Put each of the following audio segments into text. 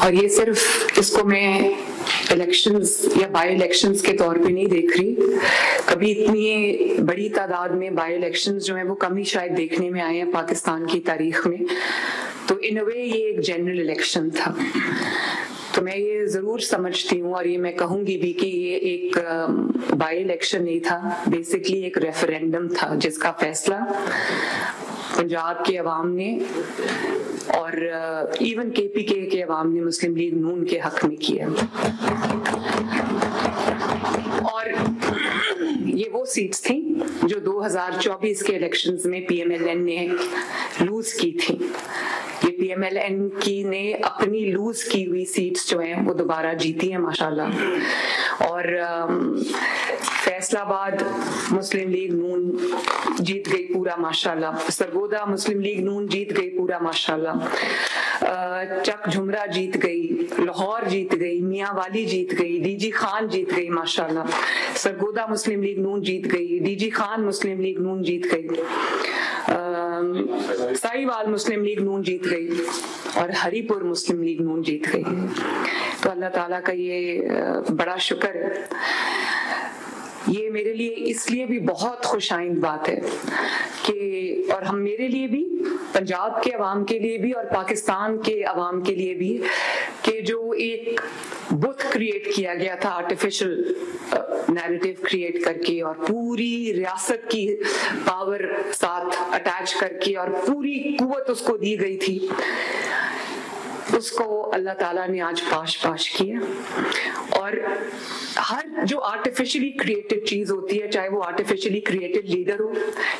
और ये सिर्फ इसको मैं इलेक्शंस या बाई इलेक्शंस के तौर पे नहीं देख रही, कभी इतनी बड़ी तादाद में बाई इलेक्शंस जो हैं वो कम ही शायद देखने में आए हैं पाकिस्तान की तारीख में। तो इन अ वे ये एक जनरल इलेक्शन था। तो मैं ये जरूर समझती हूँ और ये मैं कहूंगी भी कि ये एक बाई इलेक्शन नहीं था, बेसिकली एक रेफरेंडम था जिसका फैसला पंजाब के अवाम ने और इवन KPK के अवाम ने मुस्लिम लीग नून के हक में किया। और ये वो सीट्स थी जो 2024 के इलेक्शंस में PMLN ने लूज की थी। ये PMLN की ने अपनी लूज की हुई सीट्स जो हैं वो दोबारा जीती हैं माशाल्लाह। और फैसलाबाद मुस्लिम लीग नून जीत गई पूरा माशाल्लाह, सरगोदा मुस्लिम लीग नून जीत गई पूरा माशाल्लाह, चक झुमरा जीत गई, लाहौर जीत गई, मियांवाली जीत गई, DG खान जीत गई माशाल्लाह, सरगोदा मुस्लिम लीग नून जीत गई, DG खान मुस्लिम लीग नून जीत गई, साहिवाल मुस्लिम लीग नून जीत गई और हरीपुर मुस्लिम लीग नून जीत गई। तो अल्लाह ताला का ये बड़ा शुक्र है। ये मेरे लिए इसलिए भी बहुत खुशाइंद बात है कि और हम मेरे लिए भी, पंजाब के अवाम के लिए भी और पाकिस्तान के अवाम के लिए भी, कि जो एक बुत क्रिएट किया गया था आर्टिफिशियल नैरेटिव क्रिएट करके और पूरी रियासत की पावर साथ अटैच करके और पूरी कुव्वत उसको दी गई थी, उसको अल्लाह ताला ने आज पाश किया। और हर जो आर्टिफिशियली क्रिएटेड चीज होती है, चाहे वो आर्टिफिशियली क्रिएटेड लीडर हो,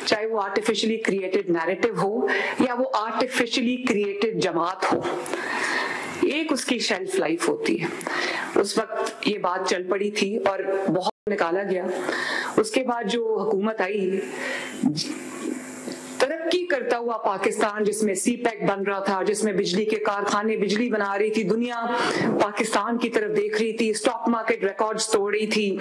चाहे वो आर्टिफिशियली क्रिएटेड नैरेटिव हो या वो आर्टिफिशियली क्रिएटेड जमात हो, एक उसकी शेल्फ लाइफ होती है। उस वक्त ये बात चल पड़ी थी और बहुत निकाला गया। उसके बाद जो हुकूमत आई, तरक्की करता हुआ पाकिस्तान जिसमें CPEC बन रहा था, जिसमें बिजली के कारखाने बिजली बना रही थी, दुनिया पाकिस्तान की तरफ देख रही थी, स्टॉक मार्केट रिकॉर्ड्स तोड़ रही थी,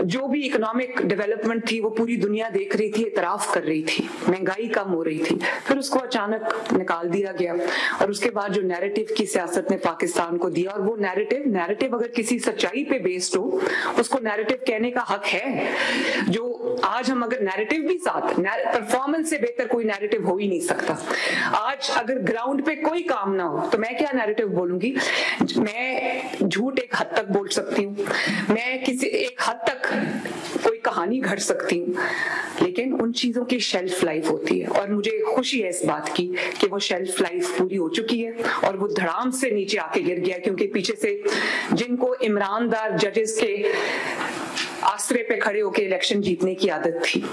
जो भी इकोनॉमिक डेवलपमेंट थी वो पूरी दुनिया देख रही थी, इतराफ कर रही थी, महंगाई कम हो रही थी। फिर उसको अचानक निकाल दिया गया और उसके बाद जो नैरेटिव की सियासत ने पाकिस्तान को दिया, और वो नैरेटिव अगर किसी सच्चाई पे बेस्ड हो, उसको नैरेटिव कहने का हक है। जो आज हम अगर नैरेटिव भी साथ, परफॉर्मेंस से बेहतर कोई नैरेटिव हो ही नहीं सकता। आज अगर ग्राउंड पे कोई काम ना हो तो मैं क्या नैरेटिव बोलूंगी? मैं झूठ एक हद तक बोल सकती हूँ, मैं किसी एक हद तक कोई कहानी घड़ सकती हूँ, लेकिन उन चीजों की शेल्फ लाइफ होती है। और मुझे खुशी है इस बात की कि वो शेल्फ लाइफ पूरी हो चुकी है और वो धड़ाम से नीचे आके गिर गया, क्योंकि पीछे से जिनको इमरानदार जजेस के आसरे पे खड़े होके इलेक्शन जीतने की आदत थी,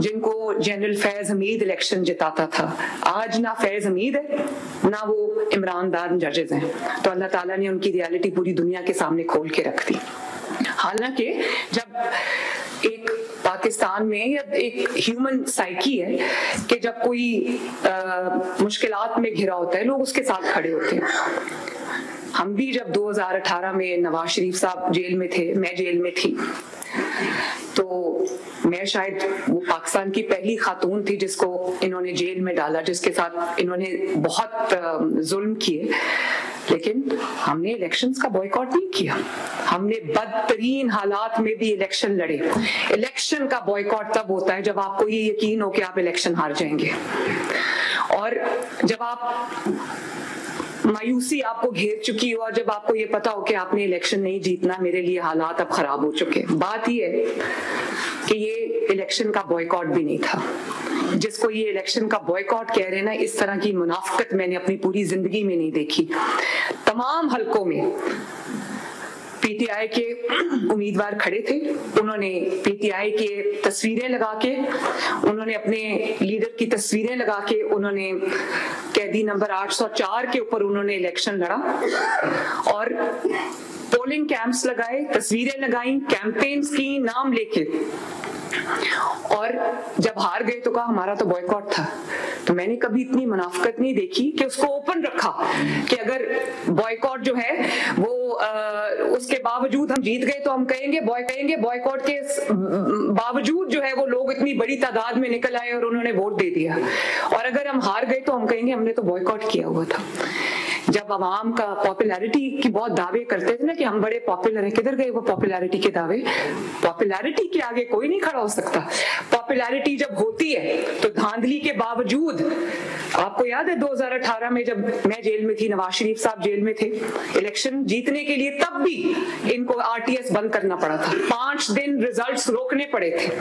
जिनको जनरल फैज हमीद इलेक्शन जिताता था, आज ना फैज हमीद है ना वो इमरानदार जजेस हैं। तो अल्लाह ताला ने उनकी रियलिटी पूरी दुनिया के सामने खोल के रख दी। हालांकि जब एक पाकिस्तान में या एक ह्यूमन साइकी है कि जब कोई मुश्किलात में घिरा होता है, लोग उसके साथ खड़े होते हैं। हम भी जब 2018 में नवाज शरीफ साहब जेल में थे, मैं जेल में थी, तो मैं शायद वो पाकिस्तान की पहली खातून थी जिसको इन्होंने जेल में डाला, जिसके साथ इन्होंने बहुत जुल्म किए, लेकिन हमने इलेक्शंस का बॉयकॉट नहीं किया। हमने बदतरीन हालात में भी इलेक्शन लड़े। इलेक्शन का बॉयकॉट तब होता है जब आपको ये यकीन हो कि आप इलेक्शन हार जाएंगे, और जब आप मायूसी आपको घेर चुकी हो और जब आपको ये पता हो कि आपने इलेक्शन नहीं जीतना, मेरे लिए हालात अब खराब हो चुके। बात ये है कि ये इलेक्शन का बॉयकॉट भी नहीं था। जिसको ये इलेक्शन का बॉयकॉट कह रहे हैं ना, इस तरह की मुनाफिकत मैंने अपनी पूरी जिंदगी में नहीं देखी। तमाम हलकों में PTI के उम्मीदवार खड़े थे, उन्होंने PTI के तस्वीरें लगा के, उन्होंने अपने लीडर की तस्वीरें लगा के, उन्होंने कैदी नंबर 804 के ऊपर उन्होंने इलेक्शन लड़ा और पोलिंग कैंप्स लगाए, तस्वीरें लगाई, कैंपेन्स की, नाम लेके, और जब हार गए तो कहा हमारा तो बॉयकॉट था। तो मैंने कभी इतनी मुनाफिकत नहीं देखी कि उसको ओपन रखा कि अगर बॉयकॉट जो है वो उसके बावजूद हम जीत गए तो हम कहेंगे बॉयकॉट के बावजूद जो है वो लोग इतनी बड़ी तादाद में निकल आए और उन्होंने वोट दे दिया, और अगर हम हार गए तो हम कहेंगे हमने तो बॉयकॉट किया हुआ था। جب عوام کا پاپولیرٹی کی بہت دعوے کرتے تھے نا کہ ہم بڑے پاپولر ہیں، کدھر گئے وہ پاپولیرٹی کے دعوے؟ پاپولیرٹی کے آگے کوئی نہیں کھڑا ہو سکتا. پاپولیرٹی جب ہوتی ہے تو دھاندلی کے باوجود، آپ کو یاد ہے 2018 میں جب میں جیل میں تھی، نواز شریف صاحب جیل میں تھے، الیکشن جیتنے کے لیے تب بھی ان کو RTS بند کرنا پڑا تھا، 5 دن ریزلٹس روکنے پڑے تھے.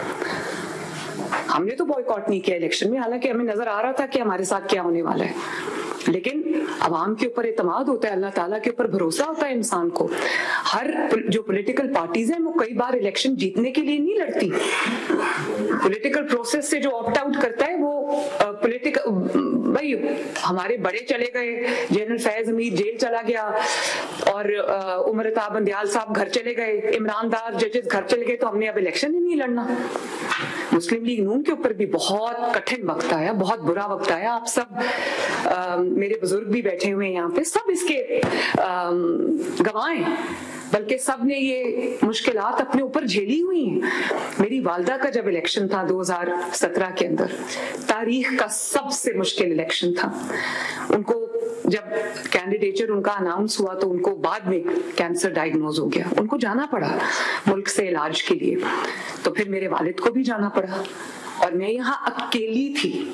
ہم نے تو بوائیکاٹ نہیں کیا الیکشن میں، حالانکہ ہمیں نظر آ رہا تھا کہ ہمارے ساتھ کیا ہونے والا ہے. لیکن عوام کے اوپر اعتماد ہوتا ہے، اللہ تعالیٰ کے اوپر بھروسہ ہوتا ہے انسان کو. ہر جو پولیٹیکل پارٹیز ہیں وہ کئی بار الیکشن جیتنے کے لیے نہیں لڑتی. پولیٹیکل پروسیس سے جو آپٹ آؤٹ کرتا ہے وہ پولیٹیکل، بھائی ہمارے بڑے چلے گئے، جنرل فیض حمید جیل چلا گیا، اور عمر عطا بندیال صاحب گھر چلے گئے، عمران دار ججز گھر چلے گئے، تو ہم نے اب الیکشن ہی نہیں لڑنا. مسلم لیگ نون کے اوپر بھی بہت کٹھن وقت آیا، بہت برا وقت آیا. آپ سب میرے بزرگ بھی بیٹھے ہوئے ہیں یہاں پہ، سب اس کے گواہ ہیں، بلکہ سب نے یہ مشکلات اپنے اوپر جھیلی ہوئی ہیں. میری والدہ کا جب الیکشن تھا 2017 کے اندر، تاریخ کا سب سے مشکل الیکشن تھا. ان کو جب کینڈیڈیچر ان کا اناؤنس ہوا تو ان کو بعد میں کینسر ڈائگنوز ہو گیا، ان کو جانا پڑا ملک سے علاج کے لیے. تو پھر میرے والد کو بھی جانا پڑا، اور میں یہاں اکیلی تھی.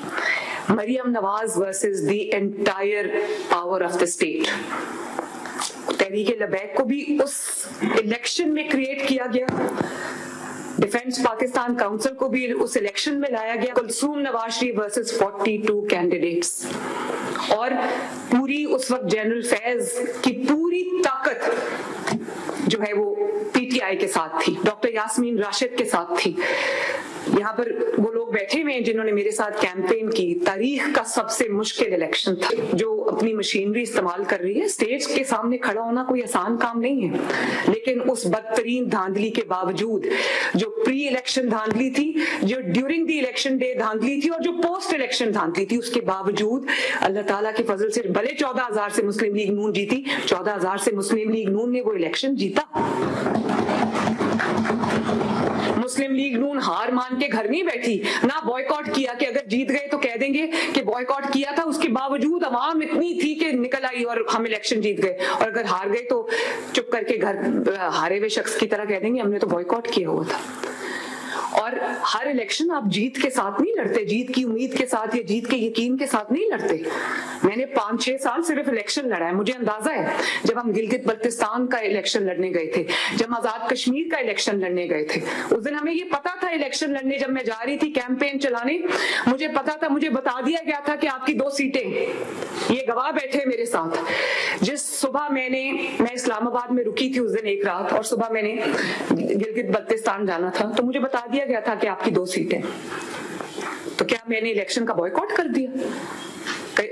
Maryam Nawaz versus the entire power of the state. Tehreek Labbaik کو بھی اس الیکشن میں کریٹ کیا گیا، ڈیفنس پاکستان کاؤنسل کو بھی اس الیکشن میں لایا گیا. کلثوم نواز شریف ورسز 42 کینڈیڈیٹس، اور پوری اس وقت جنرل فیض کی پوری طاقت جو ہے وہ PTI کے ساتھ تھی، ڈاکٹر یاسمین راشد کے ساتھ تھی. یہاں پر وہ لوگ بیٹھے ہوئے ہیں جنہوں نے میرے ساتھ کیمپین کی. تاریخ کا سب سے مشکل الیکشن تھا. جو اپنی مشینری استعمال کر رہی ہے، اسٹیج کے سامنے کھڑا ہونا کوئی آسان کام نہیں ہے، لیکن اس بدترین دھاندلی کے باوجود، جو پری الیکشن دھاندلی تھی، جو ڈیورنگ دی الیکشن ڈے دھاندلی تھی، اور جو پوسٹ الیکشن دھاندلی تھی، اس کے باوجود اللہ تعالیٰ کے فضل سے بھلے 14,000 سے مسلم لیگ نون جیتی، 14,000 سے مسلم لیگ نون نے وہ الیکشن جیتا. مسلم لیگ نون ہار مان کے گھر نہیں بیٹھی، نہ بوائیکاٹ کیا کہ اگر جیت گئے تو کہہ دیں گے کہ بوائیکاٹ کیا تھا. اس کے باوجود عوام اتنی تھی کہ نکل آئی اور ہم الیکشن جیت گئے. اور اگر ہار گئے تو چپ کر کے گھر ہارے ہوئے شخص کی طرح کہہ دیں گے ہم نے تو بوائیکاٹ کیا ہوا تھا. اور ہر الیکشن آپ جیت کے ساتھ نہیں لڑتے، جیت کی امید کے ساتھ یا جیت کے یقین کے ساتھ نہیں لڑتے. میں نے 5-6 سال صرف الیکشن لڑا ہے. مجھے اندازہ ہے جب ہم گلگت بلتستان کا الیکشن لڑنے گئے تھے، جب آزاد کشمیر کا الیکشن لڑنے گئے تھے، اس دن ہمیں یہ پتا تھا الیکشن لڑنے، جب میں جا رہی تھی کیمپین چلانے، مجھے پتا تھا، مجھے بتا دیا گیا تھا کہ آپ کی 2 سیٹیں، یہ گواہ بیٹھے میرے ساتھ. جس صبح میں اسلام آباد میں رکی تھی اس دن ایک رات، اور صبح میں نے گلگت بلتستان جانا تھا، تو مجھے بتا دیا گیا تھا کہ آپ کی 2 سیٹیں. تو کیا میں نے الیکشن کا بوائیکاٹ کر دیا؟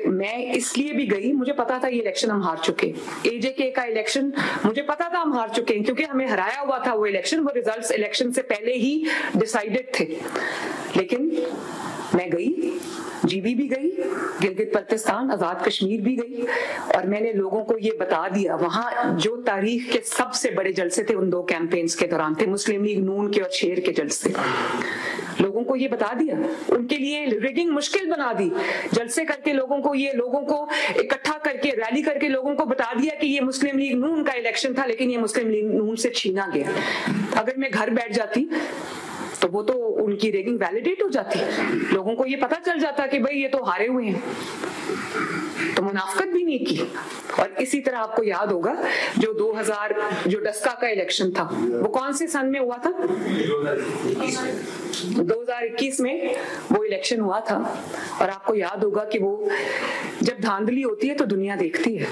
میں اس لیے بھی گئی، مجھے پتا تھا یہ الیکشن ہم ہار چکے. AJK کا الیکشن مجھے پتا تھا ہم ہار چکے ہیں، کیونکہ ہمیں ہرایا ہوا تھا وہ الیکشن، وہ ریزلٹس الیکشن سے پہلے ہی ڈیسائیڈڈ تھے. لیکن میں گئی، GB بھی گئی، گلگت بلتستان آزاد کشمیر بھی گئی، اور میں نے لوگوں کو یہ بتا دیا. وہاں جو تاریخ کے سب سے بڑے جلسے تھے ان 2 کیمپینز کے دوران تھے، مسلم لیگ نون کے اور شیر کے جلسے. لوگوں کو یہ بتا دیا، ان کے لیے ریگنگ مشکل بنا دی، جلسے کر کے لوگوں کو اکٹھا کر کے ریلی کر کے لوگوں کو بتا دیا کہ یہ مسلم لیگ نون کا الیکشن تھا، لیکن یہ مسلم لیگ نون سے چھینا گیا. اگر میں گھر بیٹھ جاتی تو وہ تو ان کی ریگنگ ویلیڈیٹ ہو جاتی، لوگوں کو یہ پتا چل جاتا کہ بھئی یہ تو ہارے ہوئے ہیں. تو منافقت بھی نہیں کی. اور اسی طرح آپ کو یاد ہوگا جو 2000 جو ڈسکا کا الیکشن تھا، وہ کون سے سن میں ہوا تھا؟ 2021 میں وہ الیکشن ہوا تھا. اور آپ کو یاد ہوگا کہ وہ جب دھاندلی ہوتی ہے تو دنیا دیکھتی ہے.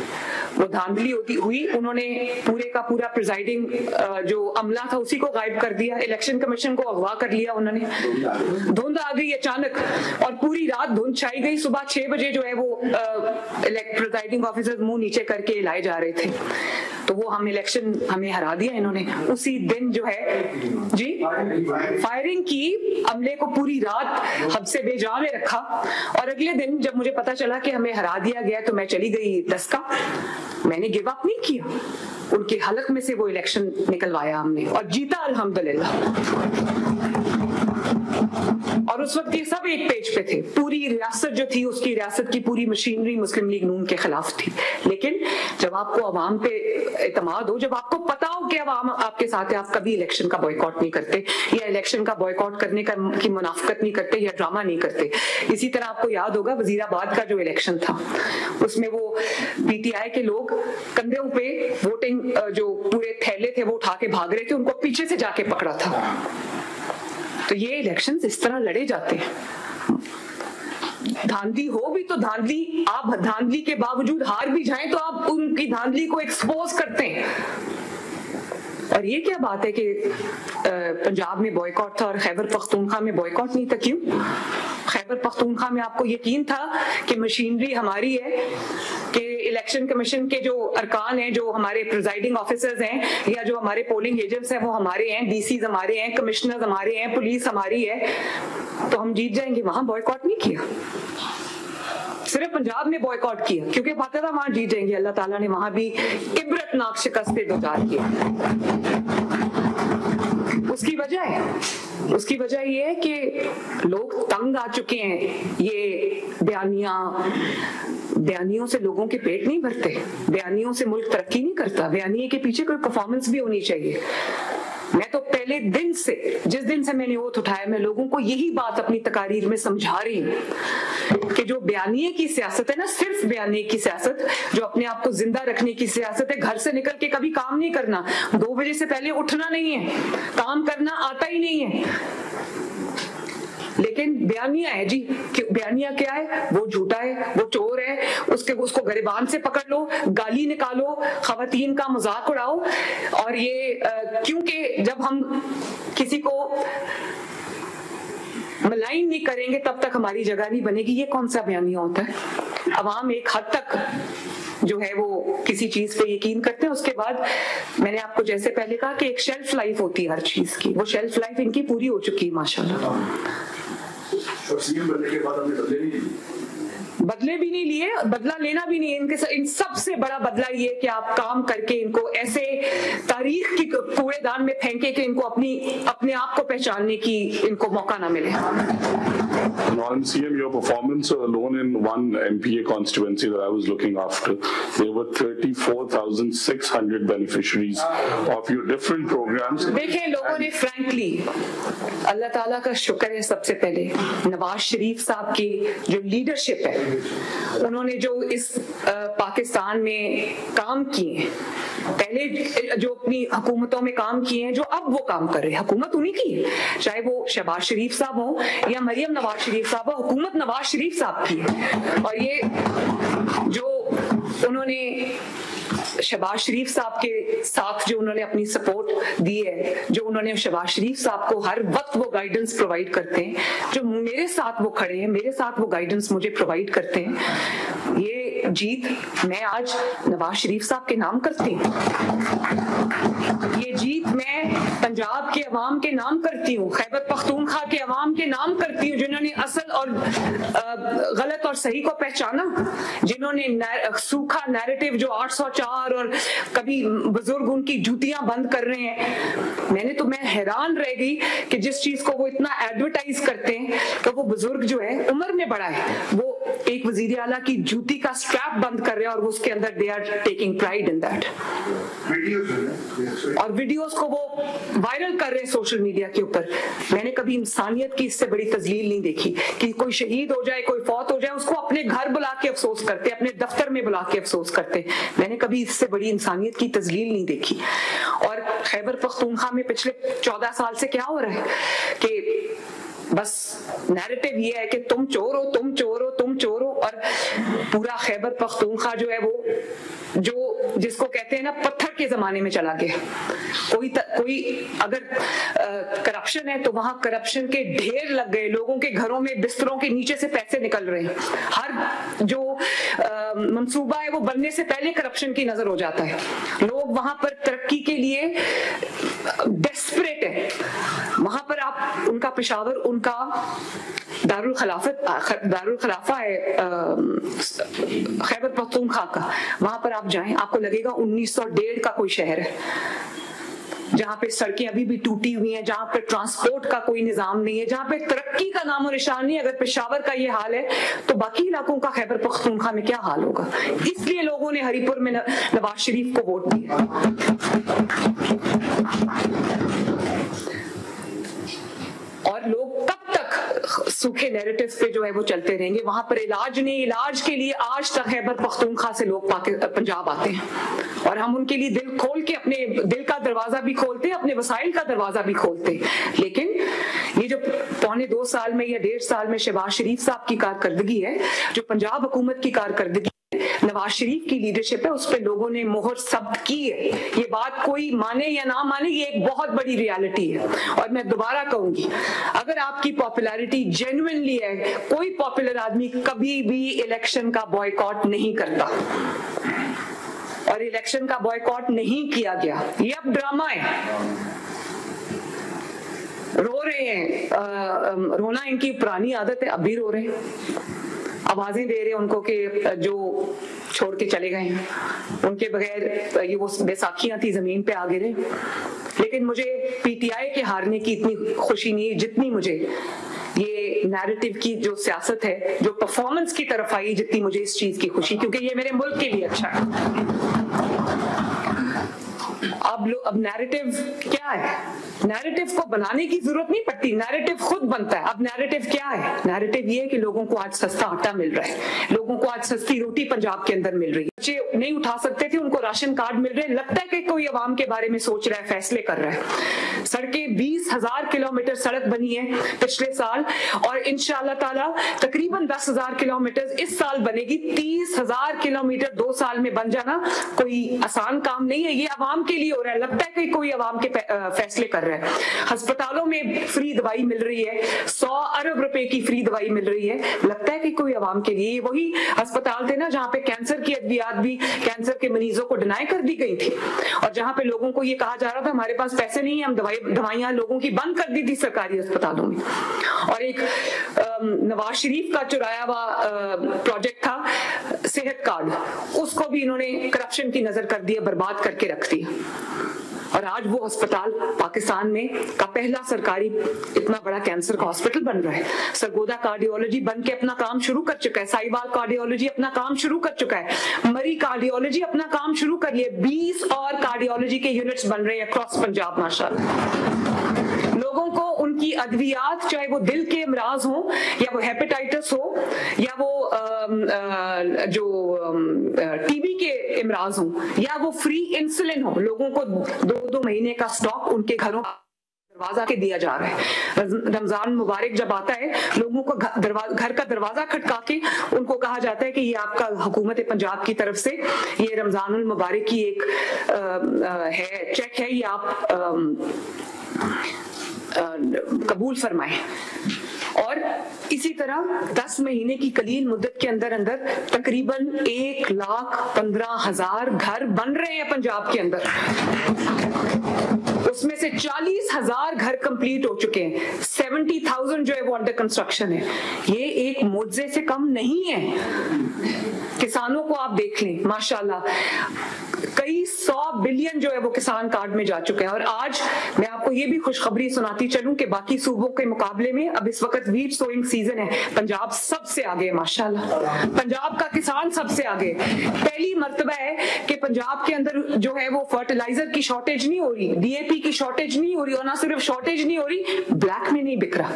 وہ دھاندلی ہوئی، انہوں نے پورے کا پورا پریزائڈنگ جو عملہ تھا اسی کو غائب کر دیا، الیکشن کمیشن کو اغوا کر لیا انہوں نے. دھند آ گئی اچانک، اور پوری رات دھند چھائی گئی. صبح 6 بجے جو ہے وہ پریزائڈنگ آفیسر منہ نیچے کر کے لائے جا رہے تھے. تو وہ الیکشن ہمیں ہرا دیا انہوں نے. اسی دن جو ہے جی فائرنگ کی، عملے کو پوری رات حبس بے جا میں رکھا، اور اگلے دن جب مجھے پتا چلا کہ ہمیں ہرا دیا گیا تو میں چلی گئی ڈسکا. میں نے گیو اپ نہیں کیا، ان کے حلق میں سے وہ الیکشن نکلوایا ہم نے اور جیتا الحمدللہ. और उस वक्त ये सब एक पेज पे थे, पूरी रियासत जो थी उसकी रियासत की पूरी मशीनरी मुस्लिम लीग नून के खिलाफ थी। लेकिन जब आपको अवाम पे एतमाद हो, जब आपको पता हो कि अवाम आपके साथ है, आप कभी इलेक्शन का बॉयकॉट नहीं करते या इलेक्शन का बॉयकॉट करने की मुनाफिकत नहीं करते या ड्रामा नहीं करते। इसी तरह आपको याद होगा वजीराबाद का जो इलेक्शन था, उसमें वो पीटीआई के लोग कंधों पे वोटिंग जो पूरे थैले थे वो उठा के भाग रहे थे, उनको पीछे से जाके पकड़ा था। तो ये इलेक्शंस इस तरह लड़े जाते हैं। धांधली हो भी तो धांधली, आप धांधली के बावजूद हार भी जाएं तो आप उनकी धांधली को एक्सपोज करते हैं। और ये क्या बात है कि पंजाब में बॉयकॉट था और खैबर पख्तूनख्वा में बॉयकॉट नहीं था? क्यों? खैबर पख्तूनख्वा में आपको यकीन था कि मशीनरी हमारी है, कि इलेक्शन कमीशन के जो अरकान हैं, जो हमारे प्रिजाइडिंग ऑफिसर्स हैं या जो हमारे पोलिंग एजेंट्स हैं वो हमारे हैं, डीसीज हमारे हैं, कमिश्नर हमारे हैं, पुलिस हमारी है, तो हम जीत जाएंगे। वहां बॉयकॉट नहीं किया, सिर्फ पंजाब में बॉयकॉट किया क्योंकि पता था वहां जीत जाएंगे। अल्लाह ताला ने वहां भी इबरतनाक शिकस्त से दो चार किया। उसकी वजह ये है कि लोग तंग आ चुके हैं। ये बयानियों से लोगों के पेट नहीं भरते, बयानियों से मुल्क तरक्की नहीं करता, बयानिए के पीछे कोई परफॉर्मेंस भी होनी चाहिए। मैं तो पहले दिन से, जिस दिन से मैंने ओथ उठाया, मैं लोगों को यही बात अपनी तकारीर में समझा रही हूँ कि जो बयानिए की सियासत है ना, सिर्फ बयानिए की सियासत, जो अपने आप को जिंदा रखने की सियासत है, घर से निकल के कभी काम नहीं करना, 2 बजे से पहले उठना नहीं है, काम करना आता ही नहीं है। लेकिन बयानिया है जी, बयानिया क्या है? वो झूठा है, वो चोर है, उसको गरिबान से पकड़ लो, गाली निकालो, खवातीन का मजाक उड़ाओ। और ये क्योंकि जब हम किसी को मलाइन नहीं करेंगे तब तक हमारी जगह नहीं बनेगी। ये कौन सा बयानिया होता है? अवाम एक हद तक जो है वो किसी चीज पे यकीन करते हैं, उसके बाद मैंने आपको जैसे पहले कहा कि एक शेल्फ लाइफ होती है हर चीज की, वो शेल्फ लाइफ इनकी पूरी हो चुकी है माशाल्लाह। बनने के बाद हमने बदले भी नहीं लिए, बदला लेना भी नहीं। इन सबसे बड़ा बदला ये कि आप काम करके इनको ऐसे तारीख की कूड़ेदान में फेंके कि इनको अपने आप को पहचानने की इनको मौका ना मिले। On CM, your performance alone in one MPA constituency that I was looking after, there were 34,600 beneficiaries of your different programs. देखें, लोगों ने फ्रैंकली, अल्लाह ताला का शुक्र है सबसे पहले नवाज शरीफ साहब की जो लीडरशिप है, उन्होंने जो इस पाकिस्तान में काम किए, पहले जो अपनी हुकूमतों में काम किए हैं, जो अब वो काम कर रहे हैं, हुकूमत उन्हीं की है। चाहे वो शहबाज शरीफ साहब हो या मरियम नवाज शरीफ साहब हो, हुकूमत नवाज शरीफ साहब की है। और ये जो उन्होंने शहबाज शरीफ साहब के साथ जो उन्होंने अपनी सपोर्ट दी है, जो उन्होंने शहबाज शरीफ साहब को हर वक्त वो गाइडेंस प्रोवाइड करते हैं, जो मेरे साथ वो खड़े हैं, मेरे साथ वो गाइडेंस मुझे प्रोवाइड करते हैं, ये जीत मैं आज नवाज शरीफ साहब के नाम करती हूँ। ये जीत मैं पंजाब के अवाम के नाम करती हूँ, खैबर पख्तूनख्वा के अवाम के नाम करती हूँ, जिन्होंने असल और गलत और सही को पहचाना, जिन्होंने सूखा नैरेटिव जो 804 और कभी बुजुर्ग उनकी जूतियां बंद कर रहे हैं, मैं हैरान रह गई कि जिस चीज को वो इतना एडवर्टाइज करते हैं कि वो बुजुर्ग जो है उम्र में बड़ा है, वो एक वजीर आला की जूती का स्ट्रैप बंद कर रहे हैं और वो उसके अंदर they are taking pride in that. और वीडियोस को वो वायरल कर रहे हैं सोशल मीडिया के ऊपर। मैंने कभी इंसानियत की इससे बड़ी तजलील नहीं देखी कि कोई शहीद हो जाए, कोई फौत हो जाए, उसको अपने घर बुला के अफसोस करते, अपने दफ्तर में बुला के अफसोस करते। मैंने कभी इससे बड़ी इंसानियत की तजलील नहीं देखी। और खैबर पख्तूनख्वा में पिछले 14 साल से क्या हो रहा है कि बस नैरेटिव ये है कि तुम चोर हो, तुम चोर हो, तुम चोर हो। और पूरा खैबर पख्तूनख्वा जो है वो जो जिसको कहते हैं ना पत्थर के जमाने में चला गया। कोई अगर करप्शन है तो वहां करप्शन के ढेर लग गए, लोगों के घरों में बिस्तरों के नीचे से पैसे निकल रहे हैं। हर जो मंसूबा है वो बनने से पहले करप्शन की नजर हो जाता है। लोग वहां पर तरक्की के लिए डेस्परेट है। वहां पर आप उनका पेशावर, उनका दारुल खलाफा है खैबर पख्तूनख्वा का, वहां पर आप जाएं, आपको लगेगा 1901 का कोई शहर है। जहाँ पे सड़कें अभी भी टूटी हुई हैं, जहाँ पे ट्रांसपोर्ट का कोई निजाम नहीं है, जहाँ पे तरक्की का नामो निशान नहीं है। अगर पेशावर का ये हाल है तो बाकी इलाकों का खैबर पख्तूनख्वा में क्या हाल होगा? इसलिए लोगों ने हरिपुर में नवाज शरीफ को वोट दिया। और लोग कब तक सूखे नैरेटिव पे जो है वो चलते रहेंगे? वहां पर इलाज नहीं, इलाज के लिए आज तक खैबर पख्तूनख्वा से लोग पंजाब आते हैं और हम उनके लिए दिल खोल के अपने दिल का दरवाजा भी खोलते, अपने वसाइल का दरवाजा भी खोलते। लेकिन ये जो 1.25 साल में या 1.5 साल में शहबाज शरीफ साहब की कारकर्दगी है, जो पंजाब हुकूमत की कारकर्दगी, नवाज शरीफ की लीडरशिप है, उस पर लोगों ने मोहर सब्त की है। ये बात कोई माने या ना माने, ये एक बहुत बड़ी रियलिटी है। और मैं दोबारा कहूंगी, अगर आपकी पॉपुलैरिटी जेन्युइनली है, कोई पॉपुलर आदमी कभी भी इलेक्शन का बॉयकॉट नहीं करता और इलेक्शन का बॉयकॉट नहीं किया गया। ये अब ड्रामा है, रो रहे हैं, रोना इनकी पुरानी आदत है, अब भी रो रहे हैं, आवाजें दे रहे हैं उनको कि जो छोड़ के चले गए हैं, उनके बगैर ये वो बैसाखियां थी जमीन पे आ गिरे। लेकिन मुझे पीटीआई के हारने की इतनी खुशी नहीं है जितनी मुझे ये नैरेटिव की जो सियासत है, जो परफॉर्मेंस की तरफ आई, जितनी मुझे इस चीज की खुशी, क्योंकि ये मेरे मुल्क के लिए अच्छा है। अब नैरेटिव क्या है? नैरेटिव को बनाने की जरूरत नहीं पड़ती, नैरेटिव खुद बनता है। अब नैरेटिव क्या है? नैरेटिव ये है कि लोगों को आज सस्ता आटा मिल रहा है, लोगों को आज सस्ती रोटी पंजाब के अंदर मिल रही है, बच्चे नहीं उठा सकते थे उनको राशन कार्ड मिल रहे हैं। लगता है कि कोई अवाम के बारे में सोच रहा है, फैसले कर रहा है। सड़कें 20,000 किलोमीटर सड़क बनी है पिछले साल और इंशाअल्लाह ताला तकरीबन 10,000 किलोमीटर इस साल बनेगी। 30,000 किलोमीटर 2 साल में बन जाना कोई आसान काम नहीं है। ये अवाम के लिए हो रहा है, लगता है कि कोई अवाम के फैसले कर रहा है। अस्पतालों में फ्री दवाई मिल रही है, 100 अरब रुपए की फ्री दवाई मिल रही है, लगता है कि कोई अवाम के लिए। वही अस्पताल थे ना जहाँ पे कैंसर की अद्वियात भी कैंसर के मरीजों को डिनाई कर दी गई थी और जहाँ पे लोगों को ये कहा जा रहा था हमारे पास पैसे नहीं है, हम दवाइयां लोगों की बंद कर दी थी सरकारी अस्पतालों में। और एक नवाज शरीफ का चुराया हुआ प्रोजेक्ट था सेहत कार्ड, उसको भी इन्होंने करप्शन की नजर कर दिया, बर्बाद करके रख दिया। और आज वो अस्पताल पाकिस्तान में का पहला सरकारी इतना बड़ा कैंसर का हॉस्पिटल बन रहा है। सरगोदा कार्डियोलॉजी बन के अपना काम शुरू कर चुका है, साहिवाल कार्डियोलॉजी अपना काम शुरू कर चुका है, मरी कार्डियोलॉजी अपना काम शुरू कर लिया। 20 और कार्डियोलॉजी के यूनिट्स बन रहे हैं अक्रॉस पंजाब माशाल्लाह। लोगों को उनकी अद्वियात, चाहे वो दिल के अमराज हो या वो हेपेटाइटिस हो या वो जो टीबी के इमराज हो या वो फ्री इंसुलिन हो, लोगों को 2-2 महीने का स्टॉक उनके घरों दरवाजा के दिया जा रहा है। रमजान मुबारक जब आता है, लोगों को घर का दरवाजा खटका के उनको कहा जाता है कि ये आपका हुकूमत पंजाब की तरफ से ये रमजानुल मुबारक की एक है चेक है, ये आप कबूल फरमाएं। और इसी तरह 10 महीने की कलील मुद्दत के अंदर अंदर तकरीबन 1,15,000 घर बन रहे हैं पंजाब के अंदर। उसमें से 40,000 घर कंप्लीट हो चुके हैं, 70,000 जो है वो अंडर कंस्ट्रक्शन है। ये एक मुआवजे से कम नहीं है। किसानों को आप देख लें, माशाल्लाह कई 100 बिलियन जो है वो किसान कार्ड में जा चुके हैं। और आज मैं आपको ये भी खुशखबरी सुनाती चलूं कि बाकी सूबों के मुकाबले में अब इस वक्त वीट सोइंग सीजन है, पंजाब सबसे आगे माशाल्लाह। पंजाब का किसान सबसे आगे। पहली मर्तबा है कि पंजाब के अंदर जो है वो फर्टिलाइजर की शॉर्टेज नहीं हो रही, डीएपी की शॉर्टेज नहीं हो रही, और ना सिर्फ शॉर्टेज नहीं हो रही, ब्लैक में नहीं बिक रहा।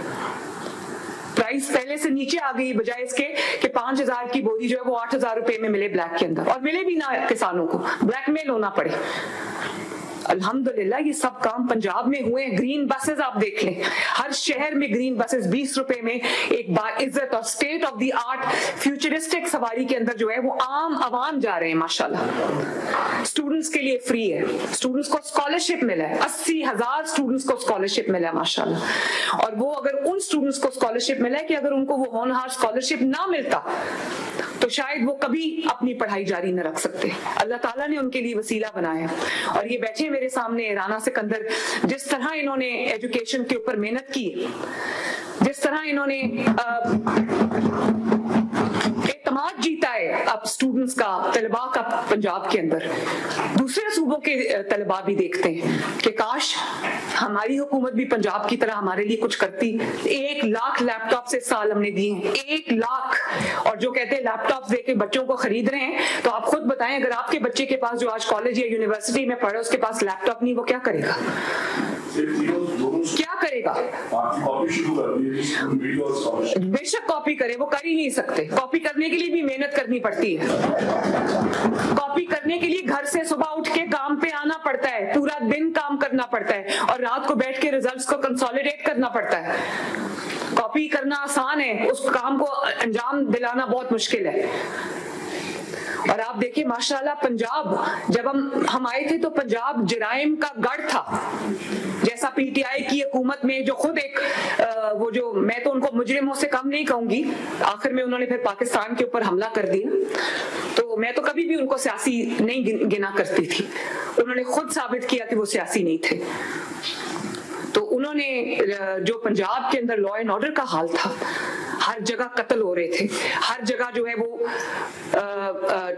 प्राइस पहले से नीचे आ गई, बजाय इसके कि 5,000 की बोरी जो है वो 8,000 रुपए में मिले ब्लैक के अंदर, और मिले भी ना किसानों को, ब्लैकमेल होना पड़े। अल्हम्दुलिल्लाह ये सब काम पंजाब में हुए हैं। ग्रीन बसेस आप देख लें, हर शहर में ग्रीन बसेस 20 रुपए में एक बाइज्जत और state of the art futuristic सवारी के अंदर जो है वो आम आवाम जा रहे हैं माशाल्लाह। स्टूडेंट्स के लिए फ्री है, स्टूडेंट्स को स्कॉलरशिप मिला है, 80,000 स्टूडेंट्स को स्कॉलरशिप मिला है माशाल्लाह। और वो अगर उन स्टूडेंट्स को स्कॉलरशिप मिला है कि अगर उनको वो होनहार स्कॉलरशिप ना मिलता तो शायद वो कभी अपनी पढ़ाई जारी न रख सकते। अल्लाह ताला ने उनके लिए वसीला बनाया। और ये बैठे मेरे सामने राना सिकंदर, जिस तरह इन्होंने एजुकेशन के ऊपर मेहनत की, जिस तरह इन्होंने एतमाद जीता है अब اسٹوڈنٹس کا, طلباء کا پنجاب کے اندر. دوسرے صوبوں کے طلباء بھی دیکھتے ہیں کہ کاش ہماری حکومت بھی پنجاب کی طرح ہمارے لیے کچھ کرتی. 1 لاکھ لیپ ٹاپ سے سال ہم نے دیے ہیں, 1 لاکھ. اور جو کہتے ہیں لیپ ٹاپ دے کے بچوں کو خرید رہے ہیں, تو آپ خود بتائیں اگر آپ کے بچے کے پاس جو آج کالج یا یونیورسٹی میں پڑھے اس کے پاس لیپ ٹاپ نہیں, وہ کیا کرے گا؟ کیا کرے گا؟ بے شک کاپی کرے, وہ کر ہی نہیں سکتے. کاپی کرنے کے لیے بھی محنت کرنی پڑتی ہے. کاپی کرنے کے لیے گھر سے صبح اٹھ کے کام پہ آنا پڑتا ہے, پورا دن کام کرنا پڑتا ہے, اور رات کو بیٹھ کے ریزلٹس کو کنسولیڈیٹ کرنا پڑتا ہے. کاپی کرنا آسان ہے, اس کام کو انجام دلانا بہت مشکل ہے. اور آپ دیکھیں ماشاءاللہ پنجاب, جب ہم آئے تھے تو پنجاب جرائم کا گڑھ تھا. جیسا پی ٹی آئی کی حکومت میں جو خود ایک وہ جو, میں تو ان کو مجرموں سے کم نہیں کہوں گی, آخر میں انہوں نے پھر پاکستان کے اوپر حملہ کر دیا, تو میں تو کبھی بھی ان کو سیاسی نہیں گنا کرتی تھی. انہوں نے خود ثابت کیا کہ وہ سیاسی نہیں تھے. تو انہوں نے جو پنجاب کے اندر لا اینڈ آرڈر کا حال تھا, ہر جگہ قتل ہو رہے تھے, ہر جگہ جو ہے وہ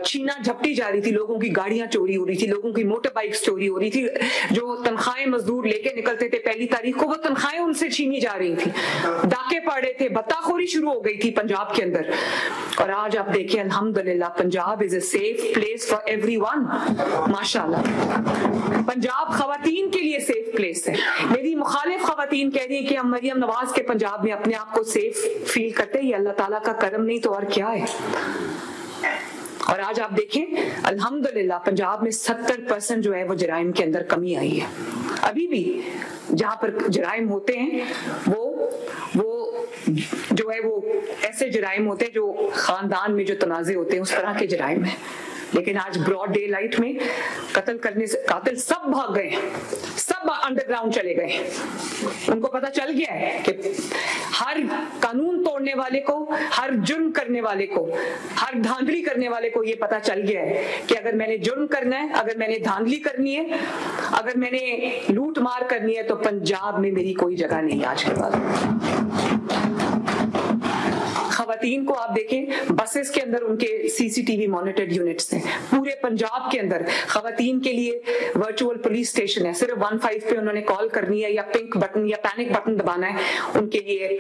چھینا جھپٹی جا رہی تھی, لوگوں کی گاڑیاں چوری ہو رہی تھی, لوگوں کی موٹر بائکس چوری ہو رہی تھی, جو تنخواہیں مزدور لے کے نکلتے تھے 1 تاریخ کو, وہ تنخواہیں ان سے چھینی جا رہی تھی, ڈاکے پڑ رہے تھے, بتاخوری شروع ہو گئی تھی پنجاب کے اندر. اور آج آپ دیکھیں الحمدللہ Punjab is a safe place for everyone. ماشاءاللہ پنجاب خواتین کے لیے سیف پلیس ہے. میری مخالف خواتین کہہ رہی ہیں کہ ہم مریم نواز کے پنجاب میں اپنے آپ کو سیف فیل کرتے ہیں, یہ اللہ تعالیٰ کا کرم نہیں تو اور کیا ہے. اور آج آپ دیکھیں الحمدللہ پنجاب میں 70% جو ہے وہ جرائم کے اندر کمی آئی ہے. ابھی بھی جہاں پر جرائم ہوتے ہیں وہ جو ہے وہ ایسے جرائم ہوتے ہیں جو خاندان میں جو تنازع ہوتے ہیں, اس طرح کے جرائم ہیں. لیکن آج براڈ ڈے لائٹ میں قتل کرنے سے قاتل سب بھاگ گئے ہیں, سب انڈر گراؤنڈ چلے گئے. ان کو پتہ چل گیا ہے کہ ہر قانون توڑنے والے کو, ہر جرم کرنے والے کو, ہر دھاندلی کرنے والے کو یہ پتہ چل گیا ہے کہ اگر میں نے جرم کرنا ہے, اگر میں نے دھاندلی کرنی ہے, اگر میں نے لوٹ مار کرنی ہے, تو پنجاب میں میری کوئی جگہ نہیں. آج کے بعد خواتین کو آپ دیکھیں بسز کے اندر ان کے CCTV مانیٹرڈ یونٹس ہیں. پورے پنجاب کے اندر خواتین کے لیے ورچوئل پولیس اسٹیشن ہے. صرف 15 پہ انہوں نے کال کرنی ہے, یا پنک بٹن یا پینک بٹن دبانا ہے, ان کے لیے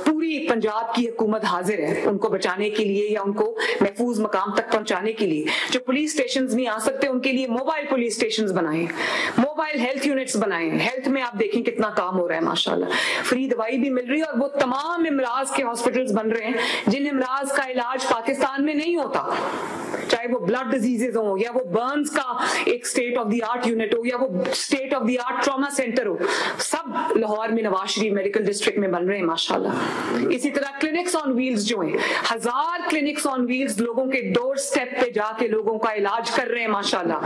پوری پنجاب کی حکومت حاضر ہے ان کو بچانے کے لیے یا ان کو محفوظ مقام تک پہنچانے کے لیے. جو پولیس اسٹیشنز نہیں آ سکتے ان کے لیے موبائل پولیس اسٹیشنز بنائیں, موبائل ہیلتھ یونٹس بنائیں. ہیلتھ میں آپ دیکھیں کتنا کام ہو رہا ہے ماشاءاللہ. فری دوائی بھی مل رہی ہے, اور وہ تمام امراض کے ہاسپٹلز بن رہے ہیں جن امراض کا علاج پاکستان میں نہیں ہوتا, چاہے وہ بلڈ ڈیزیزز ہوں, یا وہ برنز کا ایک state of the art unit ہو, یا وہ state of the art trauma centre ہو. سب لاہور میں نواز شریف میڈیکل ڈسٹرکٹ میں بن رہے ہیں ماشاءاللہ. اسی طرح کلینکس آن ویلز جو ہیں, 1000 کلینکس آن ویلز لوگوں کے ڈور سٹیپ پہ جا کے لوگوں کا علاج کر رہے ہیں ماشاءاللہ.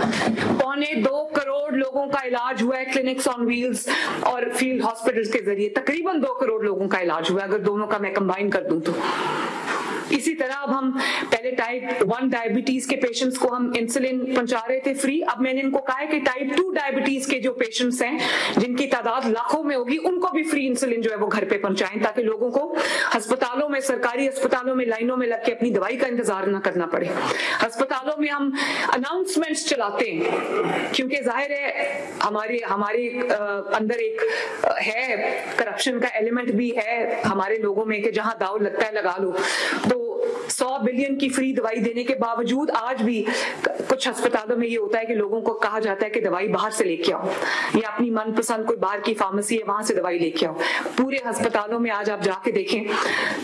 2.25 کروڑ لوگوں کا علاج ہوا ہے کلینکس آن ویلز اور فیلڈ ہاسپٹلز کے ذریعے. تقریباً 2 کروڑ لوگوں کا علاج ہوا ہے اگر دونوں کا میں کمبائن کر دوں تو. اسی طرح اب ہم پہلے ٹائپ 1 ڈائبٹیز کے پیشنٹس کو ہم انسولین پہنچا رہے تھے فری. اب میں نے ان کو کہا ہے کہ ٹائپ 2 ڈائبٹیز کے جو پیشنٹس ہیں جن کی تعداد لاکھوں میں ہوگی, ان کو بھی فری انسولین جو ہے وہ گھر پہ پہنچائیں, تاکہ لوگوں کو ہسپتالوں میں, سرکاری ہسپتالوں میں لائنوں میں لگ کے اپنی دوائی کا انتظار نہ کرنا پڑے. ہسپتالوں میں ہم اناؤنسمنٹس چلاتے ہیں کیونکہ ظاہر ہے ہمارے اندر ایک ہے کرپشن کا ایلیمنٹ بھی ہے ہمارے لوگوں میں کہ جہاں داؤ لگتا ہے لگا لو. تو 100 بلین کی فری دوائی دینے کے باوجود آج بھی کچھ ہسپتالوں میں یہ ہوتا ہے کہ لوگوں کو کہا جاتا ہے کہ دوائی باہر سے لے کے آؤ, یا اپنی من پسند کوئی باہر کی فارمیسی ہے وہاں سے دوائی لے کے آؤ. پورے ہسپتالوں میں آج آپ جا کے دیکھیں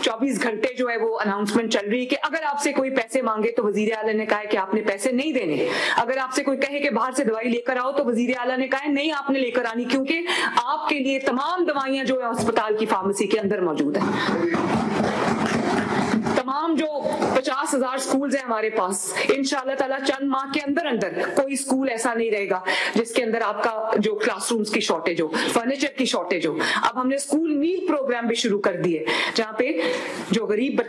24 گھنٹے جو ہے وہ اناؤنسمنٹ چل رہی ہے کہ اگر آپ سے کوئی پیسے مانگے تو وزیر اعلیٰ نے کہا ہے کہ آپ نے پیسے نہیں دینے. اگر آپ سے کوئی کہے کہ باہر سے دوائی لے کر آؤ تو وزیر اعلیٰ نے کہا ہے نہیں آپ نے لے کر آنی, کیونکہ آپ کے لیے تمام دوائیاں جو ہے ہسپتال کی فارمیسی کے اندر موجود ہیں. تمام جو 50,000 سکولز ہیں ہمارے پاس, انشاءاللہ تعالیٰ چند ماہ کے اندر کوئی سکول ایسا نہیں رہے گا جس کے اندر آپ کا جو کلاس رومز کی شارٹیج ہو, فرنیچر کی شارٹیج ہو. اب ہم نے اسکول میل پروگرام بھی شروع کر دیے جہاں پہ جو غریب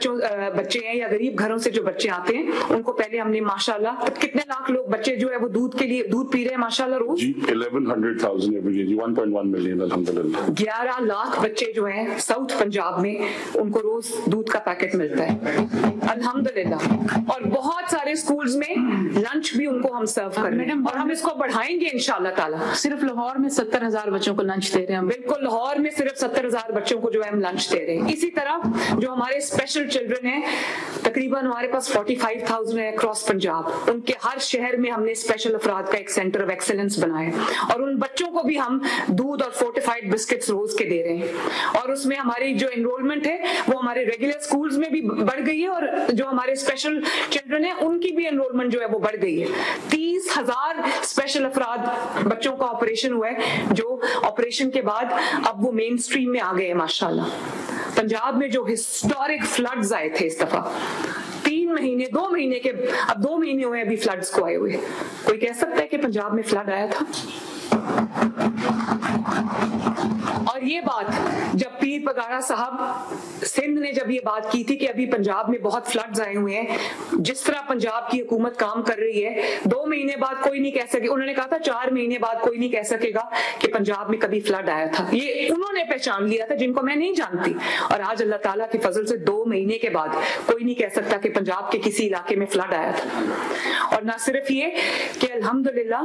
بچے ہیں یا غریب گھروں سے جو بچے آتے ہیں ان کو پہلے ہم نے ماشاءاللہ کتنے لاکھ لوگ بچے جو ہے وہ دودھ کے لیے دودھ پی رہے ہیں ماشاءاللہ روز 1100,000 every day, 1.1 million الحمدللہ. 11 لاکھ بچے جو ہیں ساؤتھ پنجاب میں ان کو روز دودھ کا پیکٹ ملتا ہے الحمدللہ. اور بہت سارے سکولز میں لنچ بھی ان کو ہم سرو کر رہے ہیں اور ہم اس کو بڑھائیں گے انشاءاللہ تعالیٰ. صرف لاہور میں 70,000 بچوں کو لنچ دے رہے ہیں. بالکل, لاہور میں صرف 70,000 بچوں کو جو ہے ہم لنچ دے رہے ہیں. اسی طرح جو ہمارے اسپیشل چلڈرن ہیں, تقریباً ہمارے پاس 45,000 ہے اکراس پنجاب. ان کے ہر شہر میں ہم نے اسپیشل افراد کا ایک سینٹر آف ایکسلنس بنایا اور ان بچوں کو بھی ہم دودھ اور فورٹیفائڈ بسکٹس روز کے دے رہے ہیں. اور اس میں ہماری جو انرولمنٹ ہے وہ ہمارے ریگولر اسکولز میں بھی بڑھ گئی ہے اور جو ہمارے اسپیشل چلڈرن ہیں ان کی بھی انرولمنٹ جو ہے وہ بڑھ گئی ہے. 30,000 اسپیشل افراد بچوں کا آپریشن ہوا ہے, جو آپریشن کے بعد اب وہ مین اسٹریم میں آ گئے ہیں ماشاءاللہ. پنجاب میں جو ہسٹورک فلڈز آئے تھے اس دفعہ 2 مہینے ہوئے ابھی فلڈز کو آئے ہوئے, کوئی کہہ سکتا ہے کہ پنجاب میں فلڈ آیا تھا؟ اور یہ بات جب پیر پگاڑا صاحب سندھ نے جب یہ بات کی تھی کہ ابھی پنجاب میں بہت فلڈز آئے ہوئے ہیں, جس طرح پنجاب کی حکومت کام کر رہی ہے 2 مہینے بعد کوئی نہیں کہہ سکے, انہوں نے کہا تھا 4 مہینے بعد کوئی نہیں کہہ سکے گا کہ پنجاب میں کبھی فلڈ آیا تھا. یہ انہوں نے پہچان لیا تھا جن کو میں نہیں جانتی, اور آج اللہ تعالیٰ کے فضل سے 2 مہینے کے بعد کوئی نہیں کہہ سکتا کہ پنجاب کے کسی علاقے میں فلڈ آیا تھا. اور نہ صرف یہ کہ الحمدللہ